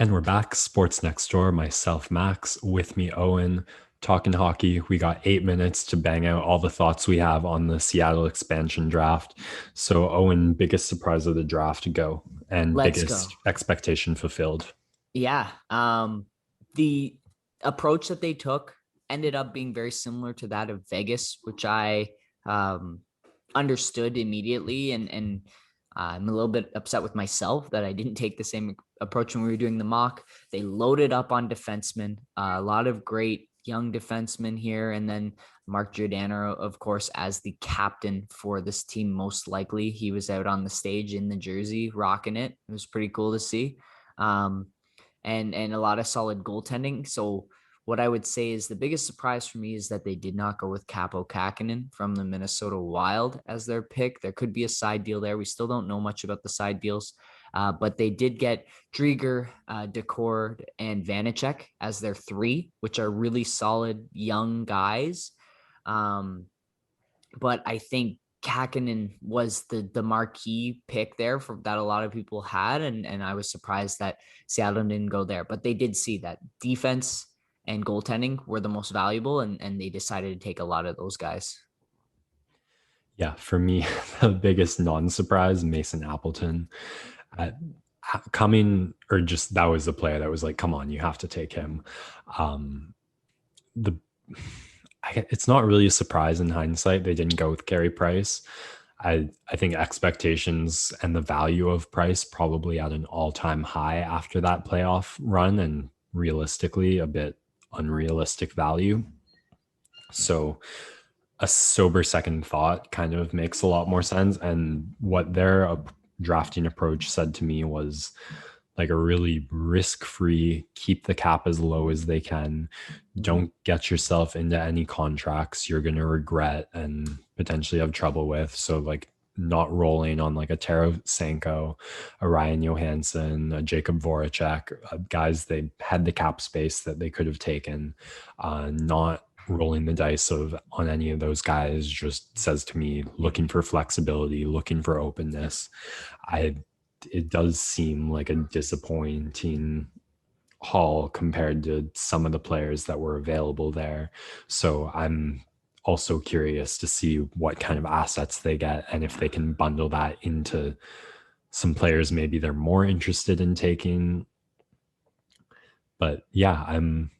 And we're back, Sports Next Door, myself, Max, with me, Owen, talking hockey. We got 8 minutes to bang out all the thoughts we have on the Seattle expansion draft. So, Owen, biggest surprise of the draft, go, and Let's go. biggest expectation fulfilled. Yeah. The approach that they took ended up being very similar to that of Vegas, which I um, understood immediately. And I'm a little bit upset with myself that I didn't take the same approach when we were doing the mock. They loaded up on defensemen, a lot of great young defensemen here. And then Mark Giordano, of course, as the captain for this team, most likely. He was out on the stage in the jersey rocking it. It was pretty cool to see. Um, and a lot of solid goaltending. So what I would say is the biggest surprise for me is that they did not go with Capo Kakinen from the Minnesota Wild as their pick. There could be a side deal there. We still don't know much about the side deals, but they did get Drieger, Decord, and Vanacek as their three, which are really solid young guys. Um, but I think Kakinen was the marquee pick there for that a lot of people had, and I was surprised that Seattle didn't go there. But they did see that defense and goaltending were the most valuable, and they decided to take a lot of those guys. Yeah, for me, the biggest non-surprise, Mason Appleton. Uh, Coming, or just that was the player that was like, come on, you have to take him. The it's not really a surprise in hindsight they didn't go with Carey Price. I think expectations and the value of Price probably at an all-time high after that playoff run, and realistically a bit unrealistic value. So a sober second thought kind of makes a lot more sense. And what their drafting approach said to me was like a really risk free, keep the cap as low as they can. Don't get yourself into any contracts you're going to regret and potentially have trouble with. So, like, not rolling on like a Tarasenko, a Ryan Johansson, a Jacob Voracek, guys they had the cap space that they could have taken, not rolling the dice of on any of those guys just says to me looking for flexibility, looking for openness. I It does seem like a disappointing haul compared to some of the players that were available there. So I'm also curious to see what kind of assets they get and if they can bundle that into some players maybe they're more interested in taking. But yeah, I'm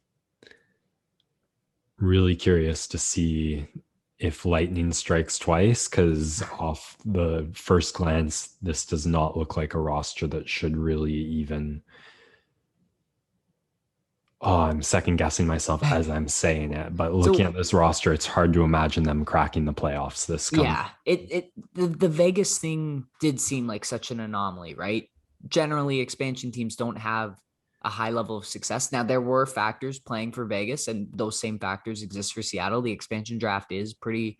really curious to see if lightning strikes twice, because off the first glance, this does not look like a roster that should really even. Oh, I'm second guessing myself as I'm saying it, but looking at So this roster, it's hard to imagine them cracking the playoffs this come. yeah, the Vegas thing did seem like such an anomaly, right? Generally, expansion teams don't have a high level of success. Now, there were factors playing for Vegas, and those same factors exist for Seattle. The expansion draft is pretty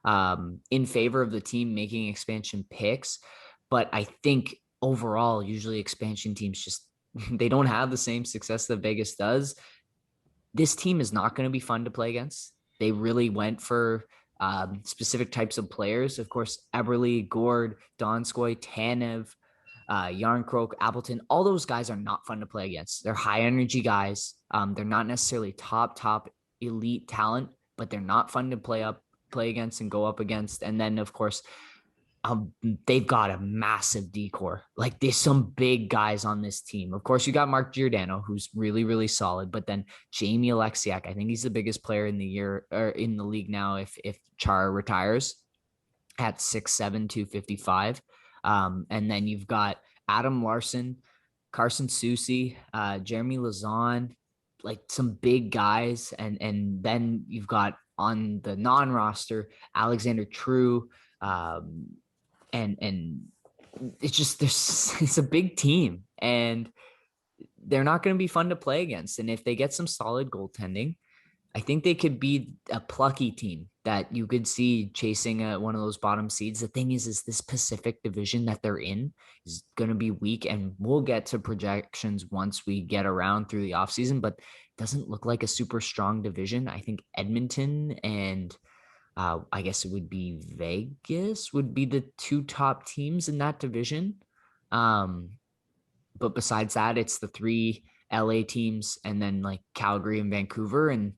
in favor of the team making expansion picks, but I think overall, usually expansion teams just they don't have the same success that Vegas does. This team is not going to be fun to play against. They really went for specific types of players. Of course, Eberle, Gord, Donskoy, Tanev, Yarncroke, Appleton, all those guys are not fun to play against. They're high energy guys. They're not necessarily top elite talent, but they're not fun to play against and go up against. And then, of course, they've got a massive decor. Like there's some big guys on this team. Of course, you got Mark Giordano, who's really, really solid. But then Jamie Alexiak, I think he's the biggest player in the year or in the league now. If Chara retires at 6'7", 255, and then you've got Adam Larson, Carson Soucy, Jeremy Lazon, like some big guys, and then you've got on the non-roster Alexander True. And it's just there's it's a big team and they're not going to be fun to play against. And if they get some solid goaltending, I think they could be a plucky team that you could see chasing one of those bottom seeds. The thing is this Pacific division that they're in is going to be weak, and we'll get to projections once we get around through the offseason, but it doesn't look like a super strong division. I think Edmonton and I guess it would be Vegas would be the two top teams in that division. Um, But besides that, it's the three LA teams and then like Calgary and Vancouver, and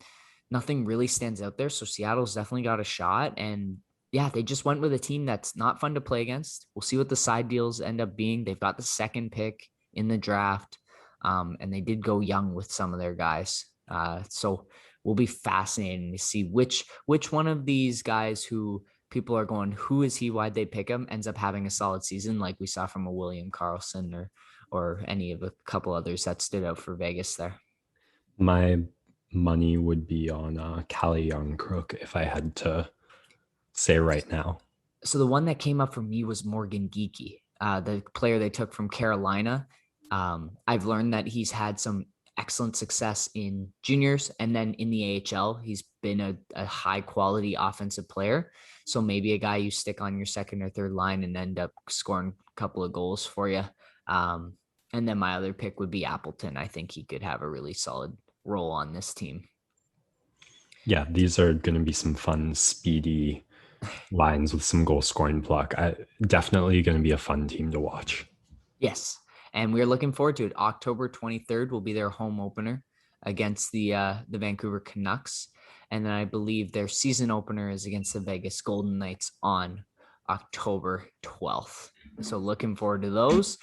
nothing really stands out there. So Seattle's definitely got a shot. And yeah, they just went with a team that's not fun to play against. We'll see what the side deals end up being. They've got the second pick in the draft, and they did go young with some of their guys. So will be fascinating to see which one of these guys who people are going, who is he? Why'd they pick him? Ends up having a solid season, like we saw from a William Karlsson or any of a couple others that stood out for Vegas there. My money would be on Cali Young Crook if I had to say right now. So the one that came up for me was Morgan Geeky, the player they took from Carolina. I've learned that he's had some excellent success in juniors and then in the AHL. He's been a high quality offensive player. So maybe a guy you stick on your second or third line and end up scoring a couple of goals for you. Um, and then my other pick would be Appleton. I think he could have a really solid role on this team. Yeah, these are going to be some fun, speedy lines with some goal scoring pluck. Definitely going to be a fun team to watch. Yes. And we're looking forward to it. October 23rd will be their home opener against the Vancouver Canucks. And then I believe their season opener is against the Vegas Golden Knights on October 12th. So looking forward to those.